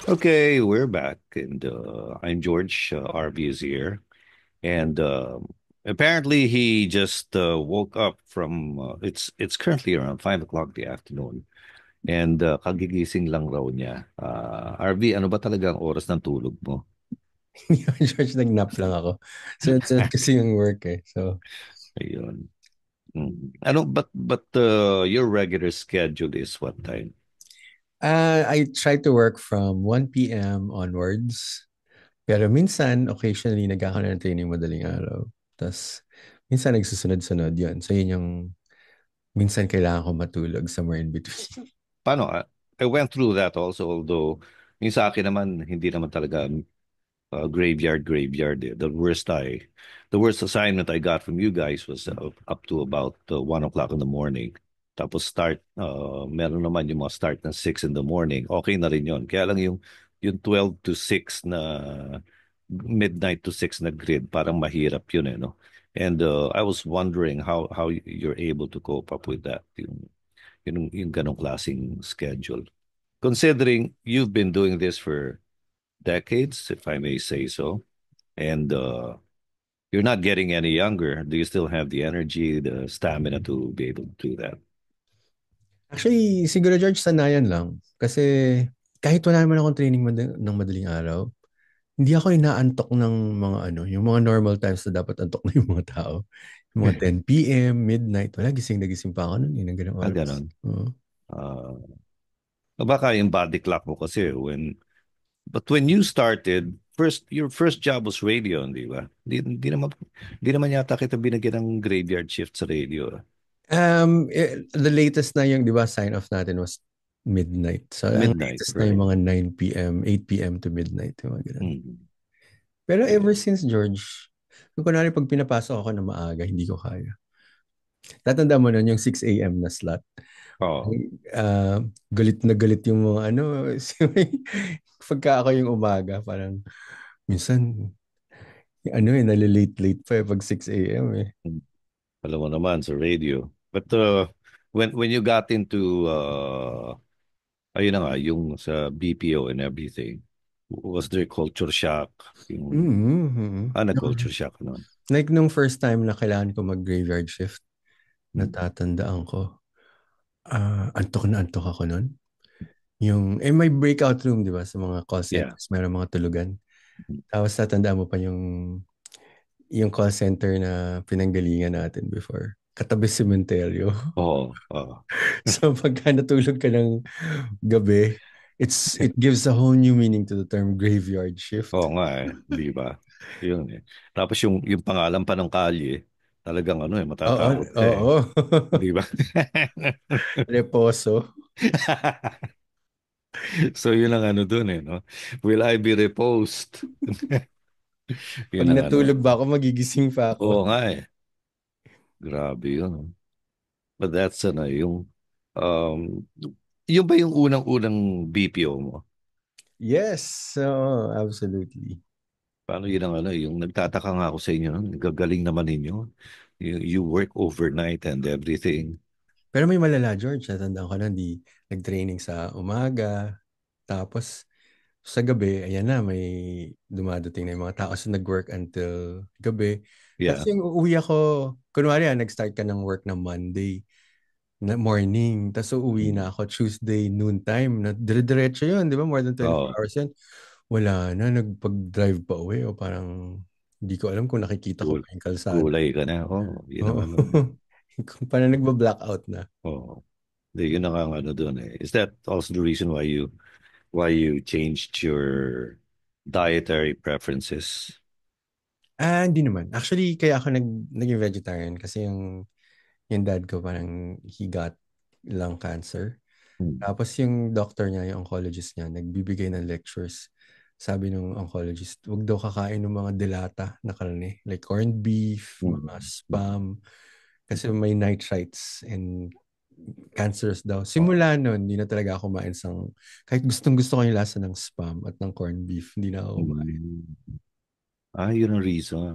Okay, we're back, and I'm George. RB is here, and apparently he just woke up from. It's currently around 5 o'clock in the afternoon, and kagigising lang raw niya. RB, ano ba talaga ang oras ng tulog mo? George, nag-nap lang ako. Sunod-sunod kasi yung work eh. So, Ayun. Ano, but your regular schedule is what time? I try to work from 1 p.m. onwards. Pero minsan, occasionally, nagkakaroon ng training madaling araw. Tapos, minsan nagsusunod-sunod yun. So, yun yung minsan kailangan ko matulog somewhere in between. Paano? I went through that also, although yung sa akin naman, hindi naman talaga graveyard. The worst assignment I got from you guys was up to about 1 o'clock in the morning. Tapos meron naman yung mga start ng 6 in the morning. Okay na rin yun. Kaya lang yung 12 to 6 na midnight to 6 na grid, parang mahirap yun eh, no? And I was wondering how you're able to cope up with that, yung ganong klaseng schedule. Considering you've been doing this for decades, if I may say so. And you're not getting any younger. Do you still have the energy, the stamina to be able to do that? Actually, siguro George, sanayan lang. Kasi kahit wala naman akong training ng madaling araw, hindi ako inaantok ng mga yung mga normal times na dapat antok na yung mga tao. Yung mga 10 p.m., midnight, wala, gising na gising pa ako nun, ng ganang oras. Ganon. Oo. Uh, Baka yung body clock mo kasi but when you started, your first job was radio, di ba? Di naman yata kita binigyan ng graveyard shift sa radio. The latest na yung, di ba, sign off natin was midnight. So, ang Midnight, latest na right? yung mga 9 p.m., 8 p.m. to midnight, yung mga ganun. Mm. Pero ever Yeah. since, George, kung kunwari pag pinapasok ako na maaga, hindi ko kaya. Tatanda mo nun yung 6 a.m. na slot. Oh, Ah, galit na galit yung mga pagka ako yung umaga, parang minsan, nalilate-late pa pag 6 a.m. eh. alam mo naman sa radio. But when you got into ayun na nga, yung sa BPO and everything, was there culture shock? Mm-hmm. Nag-culture shock nun. Like nung first time na kailangan ko mag-graveyard shift, Mm. natatandaan ko, antok na antok ako nun. May breakout room, di ba, sa mga call Yeah. centers, mayroong mga tulugan. Tapos tatandaan mo pa yung call center na pinanggalingan natin before. Katabi sementeryo. Oo. Oo. So pagka natulog ka ng gabi, it gives a whole new meaning to the term graveyard Oo shift. nga eh, di ba? Yun eh. Tapos yung pangalan pa ng kalye, talagang Oo, matatakot ka eh. oo. Di ba? Reposo. So yun ang dun eh, no? Will I be reposed? Pag Yun ang natulog ba ako, magigising pa ako. Oo nga eh. Grabe yun. But that's um, yun ba yung unang-unang BPO mo? Yes, absolutely. Paano yun yung nagtataka nga ako sa inyo, no? Gagaling naman ninyo. You work overnight and everything. Pero may malala, George. Natandaan ko na, di nag-training sa umaga. Tapos, sa gabi, ayan na, may dumadating na yung mga tao. So, nag-work until gabi. Tapos Yeah. yung uuwi ako, kunwari, nag-start ka ng work na Monday na morning. Tapos uuwi Mm. na ako Tuesday noontime. Na dire-diretso yun, di ba? More than 24 Oh, hours yun. Wala na, nagpag-drive pa uwi. O parang, hindi ko alam kung nakikita ko cool. pa yung kalsada. Gulay ka na. Oh, yun ang Oo. ano. Kung parang nagba-blackout na. Oh, yun ang doon eh. Is that also the reason why you changed your dietary preferences? Hindi naman. Actually, kaya ako naging vegetarian kasi yung dad ko parang he got lung cancer. Hmm. Tapos yung doctor niya, yung oncologist niya, nagbibigay ng lectures. Sabi ng oncologist, wag daw kakain ng mga delata na karne, like corned beef, mga Hmm. spam, kasi may nitrites and cancerous daw. Oh. Simula nun, hindi na talaga ako kumain kahit gustong gusto ko yung lasa ng spam at ng corned beef, hindi na ako kumain. Hmm. Yun ang reason.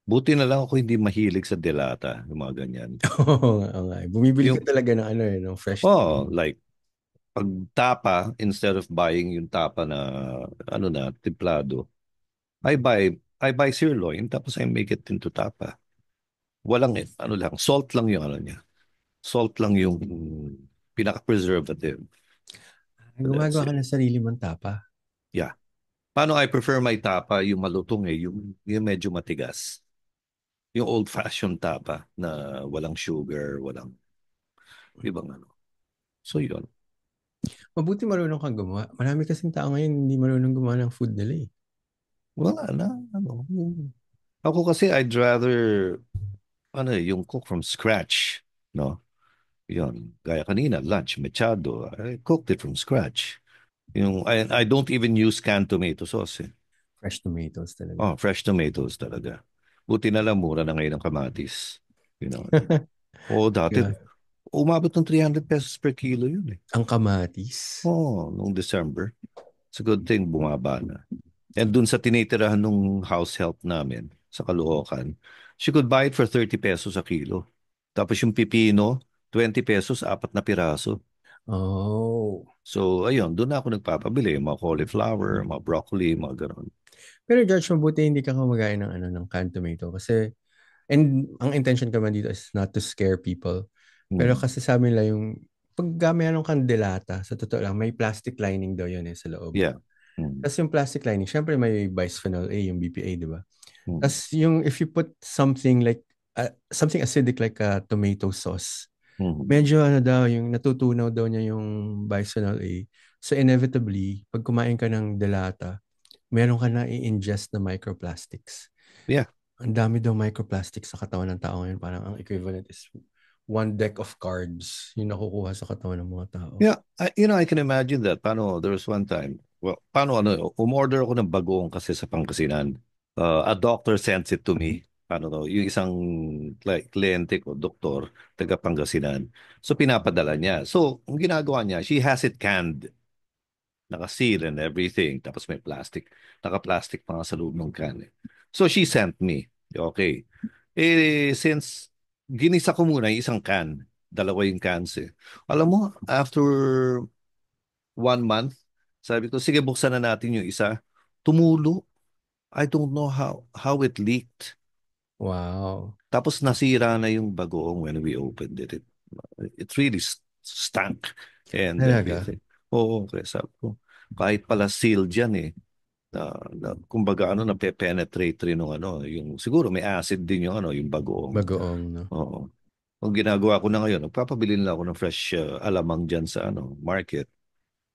Buti na lang ako hindi mahilig sa delata, yung mga ganyan. Oo nga, oo nga. Bumibili ka Yung, talaga ng ng fresh oh, tea. like, Pag tapa, instead of buying yung tapa na, ano na, templado, I buy sirloin, tapos I make it into tapa. Walang, ano lang, salt lang yung ano niya. Salt lang yung pinaka-preservative. That's Gumagawa ka it. ng sarili mong tapa. Yeah. Paano I prefer my tapa, yung malutong yung medyo matigas. Yung old-fashioned tapa na walang sugar, walang ibang ano. So yun. Mabuti marunong kang gumawa. Marami kasing tao ngayon hindi marunong gumawa ng food nila eh. Wala na, ano. Ako kasi I'd rather, ano yung cook from scratch. No? Yun. Gaya kanina, lunch, mechado. I cooked it from scratch. I don't even use canned tomato sauce eh. Fresh tomatoes talaga. Oh, fresh tomatoes talaga. Buti na lang mura na ngayon ang kamatis. You know. Oo, dati Yeah. umabot ng 300 pesos per kilo yun eh. Ang kamatis. Oh, noong December. It's a good thing bumaba na. And dun sa tinitirahan nung house help namin sa Caloocan, she could buy it for 30 pesos a kilo. Tapos yung pipino, 20 pesos, apat na piraso. Oh. So, ayun, doon na ako nagpapabili. Mga cauliflower, mga broccoli, mga ganun. Pero George, mabuti hindi ka kumakain ng ano ng canned tomato kasi ang intention ko man dito is not to scare people. Pero Mm. kasi sabi nila yung pag meron kang delata, sa totoo lang, may plastic lining daw yun eh sa loob. Yeah. Mm. Tapos yung plastic lining, syempre may bisphenol A, yung BPA, di ba? Mm. Tapos yung if you put something like something acidic like a tomato sauce, Mm. medyo ano daw, yung natutunaw daw niya yung bisphenol A. So inevitably, pag kumain ka ng delata, meron ka na i-ingest na microplastics. Yeah. Ang dami daw microplastics sa katawan ng tao ngayon. Parang ang equivalent is one deck of cards yung nakukuha sa katawan ng mga tao. Yeah. I can imagine that. Paano, there was one time, well, paano ano, umorder ako ng bagoong kasi sa Pangasinan. A doctor sends it to me. Paano to? Yung isang kliyente ko, doktor, taga Pangasinan. So, pinapadala niya. So, ang ginagawa niya, she has it canned. Naka-seal and everything. Tapos may plastic. Naka-plastic pa nga sa loob ng can. Eh. So she sent me. Okay. Since ginisa ko muna yung isang can, dalawa yung cans eh. Alam mo, after 1 month, sabi ko, sige, buksan na natin yung isa. Tumulo. I don't know how it leaked. Wow. Tapos nasira na yung bagoong when we opened it. It really stank and Talaga? everything. Oo, kaya sabi ko, kahit pala sealed yan eh. Kumbaga ano, nape-penetrate rin ng ano, yung, siguro may acid din yung ano, yung bagoong. Bagoong, no? Oo. Ang ginagawa ko na ngayon, nagpapabili na ako ng fresh alamang dyan sa ano, market.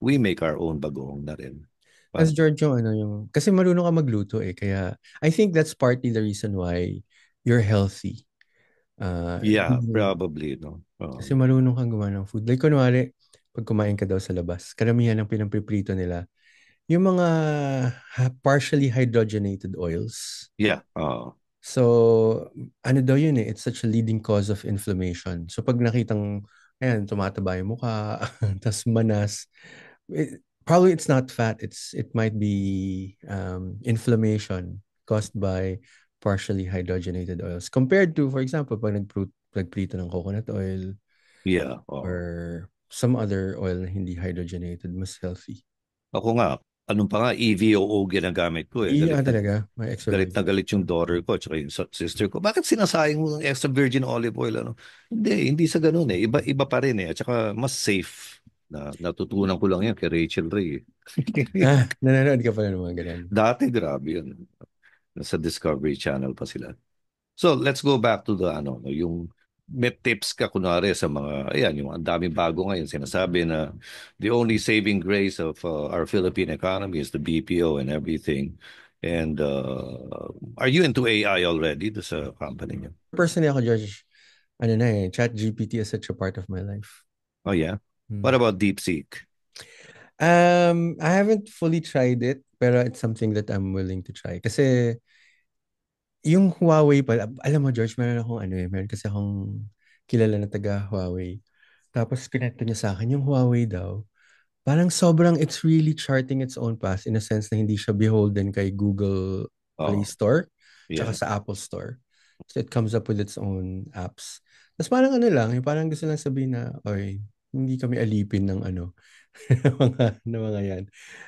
We make our own bagoong na rin. As Pa- George, yung ano yung... Kasi marunong ka magluto eh. Kaya I think that's partly the reason why you're healthy. yeah, Hindi- probably, no? Kasi marunong kang gumawa ng food. Like kunwari, pag kumain ka daw sa labas, karamihan ng pinampiprito nila, yung mga partially hydrogenated oils. Yeah, So, ano daw yun eh, it's such a leading cause of inflammation. So, pag nakitang, ayan, tumataba yung mukha, tas manas, probably it's not fat, it might be inflammation caused by partially hydrogenated oils. Compared to, for example, pag nagprito ng coconut oil yeah, or some other oil na hindi hydrogenated, mas healthy. Ako nga, anong pa nga, EVOO ginagamit ko eh. Talaga, may extra Galit na virgin. galit yung daughter ko at saka yung sister ko. Bakit sinasayang mo ng extra virgin olive oil? Ano? Hindi sa ganun eh. Iba pa rin eh. At saka mas safe. Natutunan ko lang yan kay Rachel Ray. Eh. Nanonood ka pala ng mga ganun. Dati grabe yun. Nasa Discovery Channel pa sila. So, let's go back to the ano, no, yung may tips ka kunwari sa mga, ayan, yung ang daming bago ngayon. Sinasabi na the only saving grace of our Philippine economy is the BPO and everything. And are you into AI already do sa company niyo? Personally ako, George, ano na eh, ChatGPT is such a part of my life. Oh, yeah? What Hmm. about DeepSeek? I haven't fully tried it, pero it's something that I'm willing to try. Kasi yung Huawei pala, alam mo George, meron kasi akong kilala na taga Huawei. Tapos pinento niya sa akin, yung Huawei daw, parang sobrang it's really charting its own path in a sense na hindi siya beholden kay Google Play Oh, Store tsaka yeah. sa Apple Store. So it comes up with its own apps. Tapos parang ano lang, yung parang gusto lang sabihin na, oy, hindi kami alipin ng ano, ng mga yan.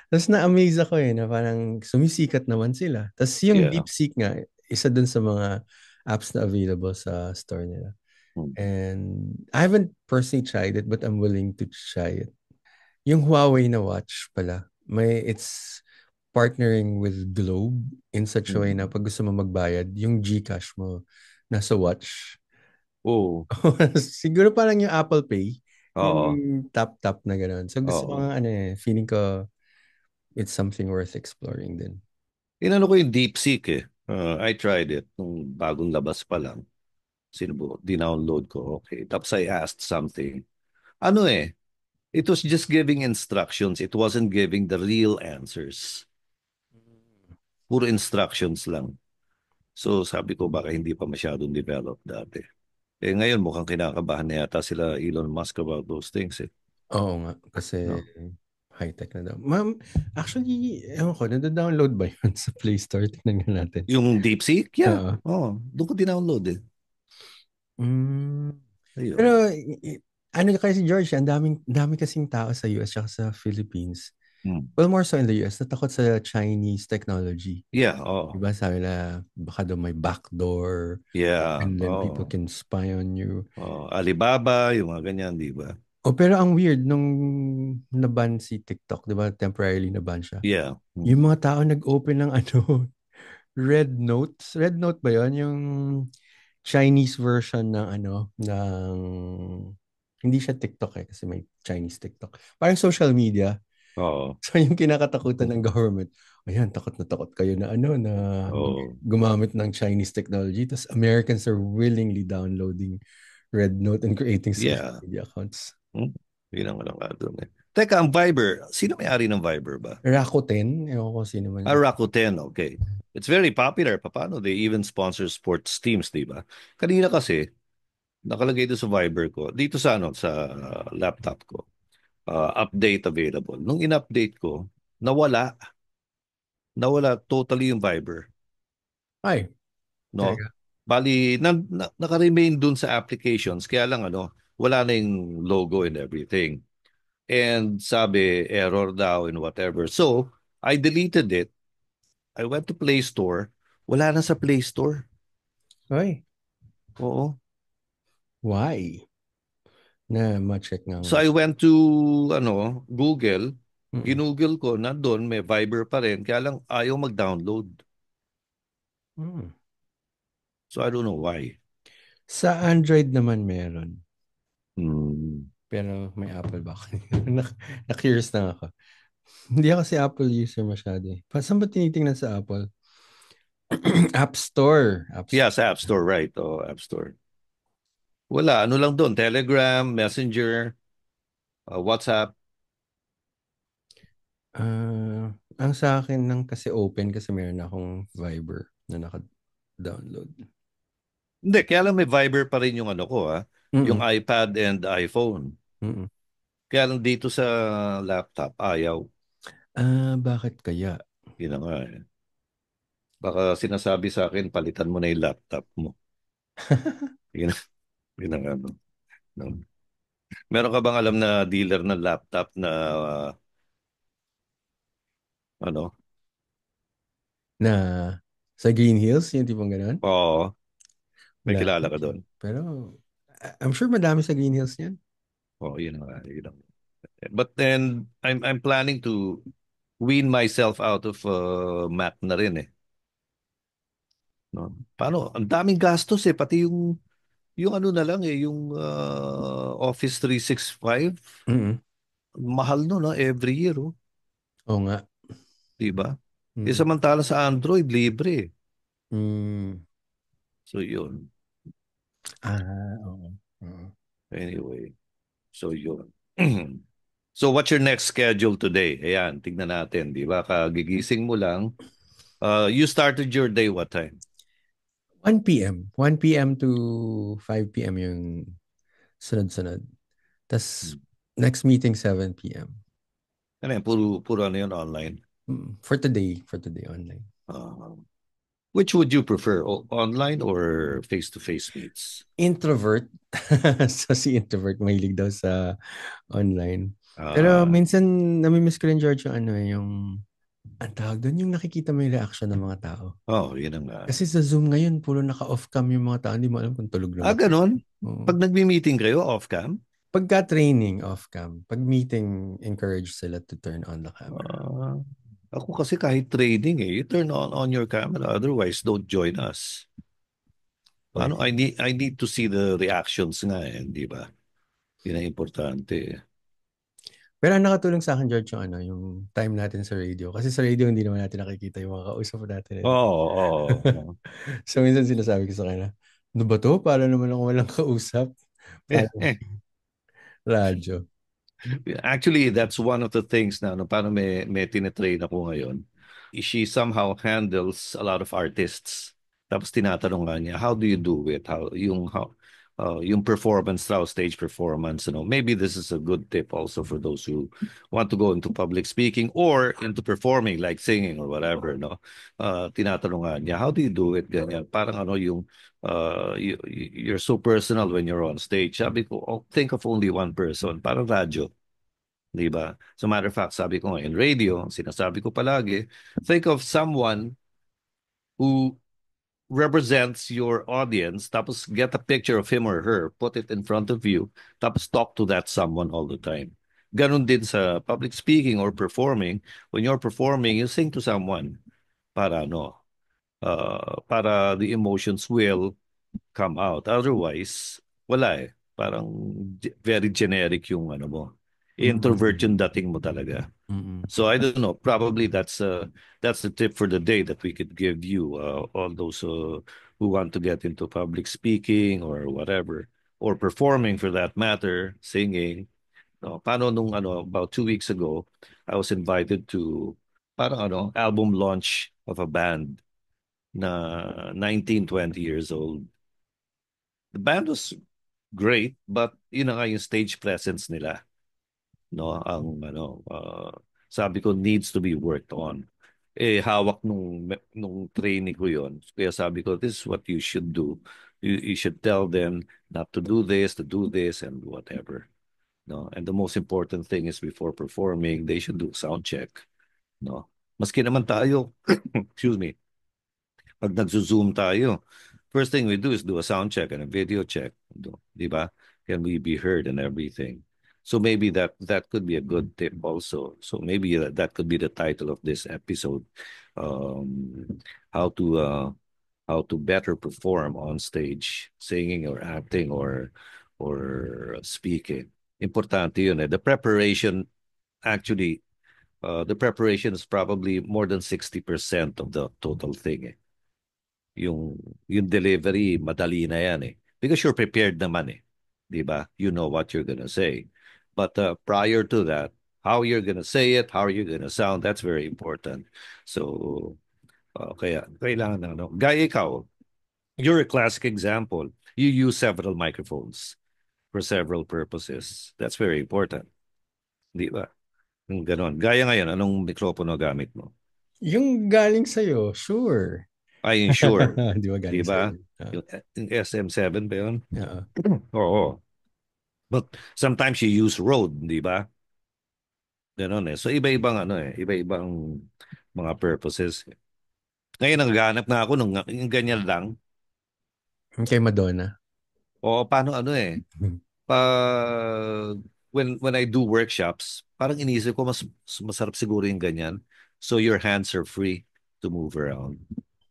Tapos na-amaze ako eh, na parang sumisikat naman sila. Tapos yung Yeah. DeepSeek nga, isa dun sa mga apps na available sa store nila. Mm. And I haven't personally tried it, but I'm willing to try it. Yung Huawei na watch pala, it's partnering with Globe in such a way na Mm. pag gusto mo magbayad, yung GCash mo nasa watch. Oo. Siguro parang yung Apple Pay, yung Oo. tap-tap na gano'n. So gusto ko Oo. nga ano eh, feeling ko it's something worth exploring din. Inano ko yung DeepSeek eh. I tried it nung bagong labas pa lang. Sinubo, dinownload ko. Okay. Tapos I asked something. Ano eh, it was just giving instructions. It wasn't giving the real answers. Puro instructions lang. So sabi ko baka hindi pa masyadong developed dati. Eh ngayon mukhang kinakabahan na yata sila Elon Musk about those things eh. Oo nga, kasi No? high-tech na daw. Ma'am, actually, ewan ko, nada-download ba yun sa Play Store? Tingnan nga natin. Yung DeepSeek? Yeah. Oo. Oh, doon ko dinownload eh. Mm. Ayun. Pero, ano kasi George, ang dami kasing tao sa US at sa Philippines. Hmm. Well, more so in the US, natakot sa Chinese technology. Yeah, oh. Diba sabi na, baka daw may backdoor Yeah, and then people oh. can spy on you. Oh, Alibaba, yung mga ganyan, di ba? Oh, pero ang weird, nung naban si TikTok, diba, temporarily naban siya. Yeah. Yung Hmm. mga tao nag-open ng ano, Red Notes. Red Note ba yon? Yung Chinese version ng ano, ng... Hindi siya TikTok eh, kasi may Chinese TikTok. Parang social media. Oo. So yung kinakatakutan ng government, ayan, takot na takot kayo na ano, na Oo. gumamit ng Chinese technology. Tapos Americans are willingly downloading Red Note and creating social Yeah. media accounts. Hmm? Yun ang wala nga doon eh. Teka, ang Viber. Sino may-ari ng Viber ba? Rakuten, ewan ko sino man Ah, yun. Rakuten, okay. It's very popular. Paano? They even sponsor sports teams, di ba? Kanina kasi, nakalagay doon sa Viber ko, dito sa ano, sa laptop ko, update available. Nung in-update ko, nawala. Nawala totally yung Viber. Ay, No? teka. Bali, naka-remain dun sa applications, kaya lang ano, wala na yung logo and everything. And sabi, error daw and whatever. So, I deleted it. I went to Play Store. Wala na sa Play Store. Ay, Oo. why? Na ma-check nga So nga. I went to ano, Google. Mm-mm. Ginugol ko, nandun, may Viber pa rin. Kaya lang ayaw mag-download. Mm. So I don't know why. Sa Android naman meron. Hmm. Pero may Apple ba ako? Na-curious na ako. Hindi ako si Apple user masyado eh. Saan ba tinitingnan sa Apple? App Store. App Yeah, Store. sa App Store, right. Oh, App Store. Wala, ano lang doon, Telegram, Messenger, WhatsApp. Ang sa akin lang kasi open kasi meron akong Viber na naka-download. Hindi, kaya lang may Viber pa rin yung ano ko, yung Mm-mm. iPad and iPhone. Mm-mm. Kaya lang dito sa laptop, ayaw. Bakit kaya? Yun na nga eh. Baka sinasabi sa akin, palitan mo na yung laptop mo. Yun, yun ang ano. No? Meron ka bang alam na dealer ng laptop na ano? Na sa Green Hills, yung tipong ganun? Oo, may Wala kilala pa ka siya. doon. Pero I'm sure madami sa Green Hills niyan. Oo, yun ang yun ang. But then, I'm planning to wean myself out of Mac na rin eh. No? Paano? Ang daming gastos eh. Pati yung ano na lang eh, yung Office 365, Mm-mm. mahal no, no every year, oh. Oo nga. Di ba? Eh, Mm-mm. samantala sa Android, libre. Mm. So, yun. Oo. Oo. Anyway, so yun. So, what's your next schedule today? Ayan, tignan natin, di ba? Kagigising mo lang. You started your day what time? 1 p.m. 1 p.m. to 5 p.m. yung sunod-sunod. Tas Hmm. next meeting 7 p.m. Ano yan, puro ano yun online? For today online. Uh, Which would you prefer, online or face-to-face meets? Introvert. So si introvert mahilig daw sa online. Pero Ah, minsan namimiss ko rin George yung ano yung ang tawag doon yung nakikita mo yung reaction ng mga tao. yun ang Kasi sa Zoom ngayon puro naka-off cam yung mga tao, hindi mo alam kung tulog na ba. ganun. Oo. Pag nagmi-meeting kayo off-cam, Pagka training off cam, pag meeting encourage sila to turn on the camera. ah, ako kasi kahit trading you turn on your camera, otherwise don't join us. Paano? Pwede. I need to see the reactions nga di ba? Yun ang importante. Pero ang nakatulong sa akin, George, yung ano, yung time natin sa radio. Kasi sa radio, hindi naman natin nakikita yung mga kausap natin. Eh. Oo. So, minsan sinasabi ko sa kanya, ano ba to? Para naman ako walang kausap. Parang radyo. Actually, that's one of the things na ano, paano may tinetrain ako ngayon. She somehow handles a lot of artists. Tapos tinatanong nga niya, how do you do it? Yung performance raw, stage performance, maybe this is a good tip also for those who want to go into public speaking or into performing like singing or whatever, no? Tinatanong nga niya, how do you do it? Ganyan. Parang you're so personal when you're on stage. Sabi ko, think of only one person, parang radyo. Di ba? So matter of fact, sabi ko nga in radio, sinasabi ko palagi, think of someone who represents your audience, tapos get a picture of him or her, put it in front of you, tapos talk to that someone all the time. Ganon din sa public speaking or performing. When you're performing, you sing to someone para para the emotions will come out. Otherwise, wala eh. Parang very generic yung ano mo. Introvert Mm-mm. yung dating mo talaga. Mm-mm. So I don't know. Probably that's the tip for the day that we could give you, all those who want to get into public speaking or whatever, or performing for that matter, singing. No, paano nung about 2 weeks ago, I was invited to parang album launch of a band na 19, 20 years old. The band was great, but yun na nga yung stage presence nila. No, sabi ko needs to be worked on. Hawak nung training ko yon. Kaya sabi ko, this is what you should do. You should tell them not to do this, and whatever. No, and the most important thing is before performing, they should do sound check. No, maski naman tayo, excuse me, pag nagzo-zoom tayo, first thing we do is do a sound check and a video check. Di ba? Can we be heard and everything? So maybe that could be a good tip also. So maybe that could be the title of this episode. Um, how to uh, how to better perform on stage, singing or acting or speaking. Importante yun eh. The preparation is probably more than 60% of the total thing eh. Yung yung delivery madali na yan eh because you're prepared naman eh, 'di ba? You know what you're gonna say, but prior to that, how you're gonna say it, how you're gonna sound, that's very important. So kaya kailangan na gaya ikaw, you're a classic example. You use several microphones for several purposes. That's very important, 'di ba? Yung ganon, gaya ngayon, anong mikropono gamit mo? Yung galing sa'yo, sure. I ensure, Di ba 'di galing sa'yo? ba? Yung SM7 ba yun? Oo. Oo. But sometimes you use road, di ba? Ganun eh. So iba-ibang iba-ibang mga purposes. Ngayon naghahanap na ako nung yung ganyan lang. Yung kay Madonna. O paano pag when I do workshops, parang inisip ko mas masarap siguro yung ganyan. So your hands are free to move around.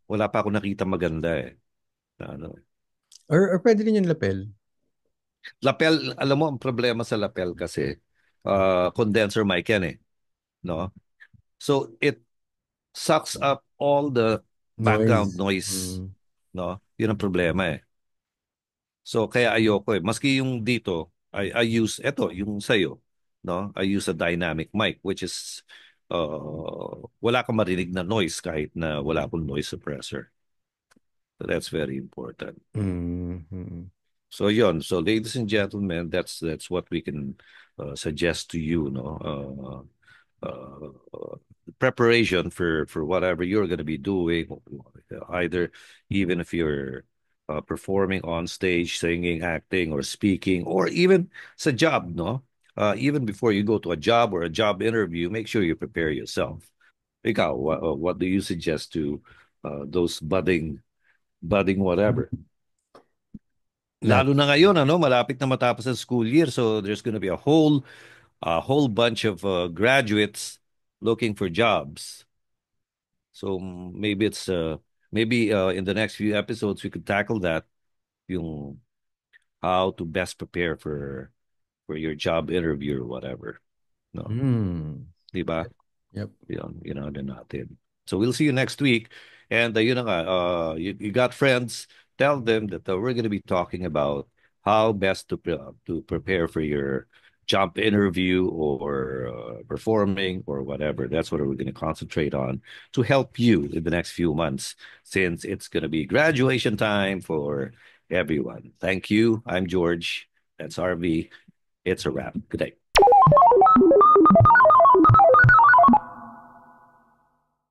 Wala pa ako nakita maganda eh. Na Ano. Or pwede rin yung lapel. Lapel, alam mo ang problema sa lapel kasi condenser mic yan eh, no? So it sucks up all the background Noise. noise, Mm. no? Yun ang problema eh. So kaya ayoko eh. Maski yung dito, I use yung sa'yo, no? I use a dynamic mic which is wala kang marinig na noise kahit na wala akong noise suppressor. So that's very important. Mm. Mm. So yon. So ladies and gentlemen, that's what we can suggest to you, no? preparation for whatever you're going to be doing, either even if you're performing on stage, singing, acting, or speaking, or even sa job, no? Even before you go to a job or a job interview, make sure you prepare yourself. Ikaw, what do you suggest to those budding whatever? Lahat. Lalo na ngayon, ano, malapit na matapos ang school year, so there's going to be a whole bunch of graduates looking for jobs. So maybe in the next few episodes we could tackle that, yung how to best prepare for your job interview or whatever. No, Hmm. 'di ba? Yep. Yun din natin. So we'll see you next week. And yun na nga, you got friends, tell them that we're going to be talking about how best to prepare for your job interview or performing or whatever. That's what we're going to concentrate on to help you in the next few months since it's going to be graduation time for everyone. Thank you. I'm George. That's RV. It's a wrap. Good day.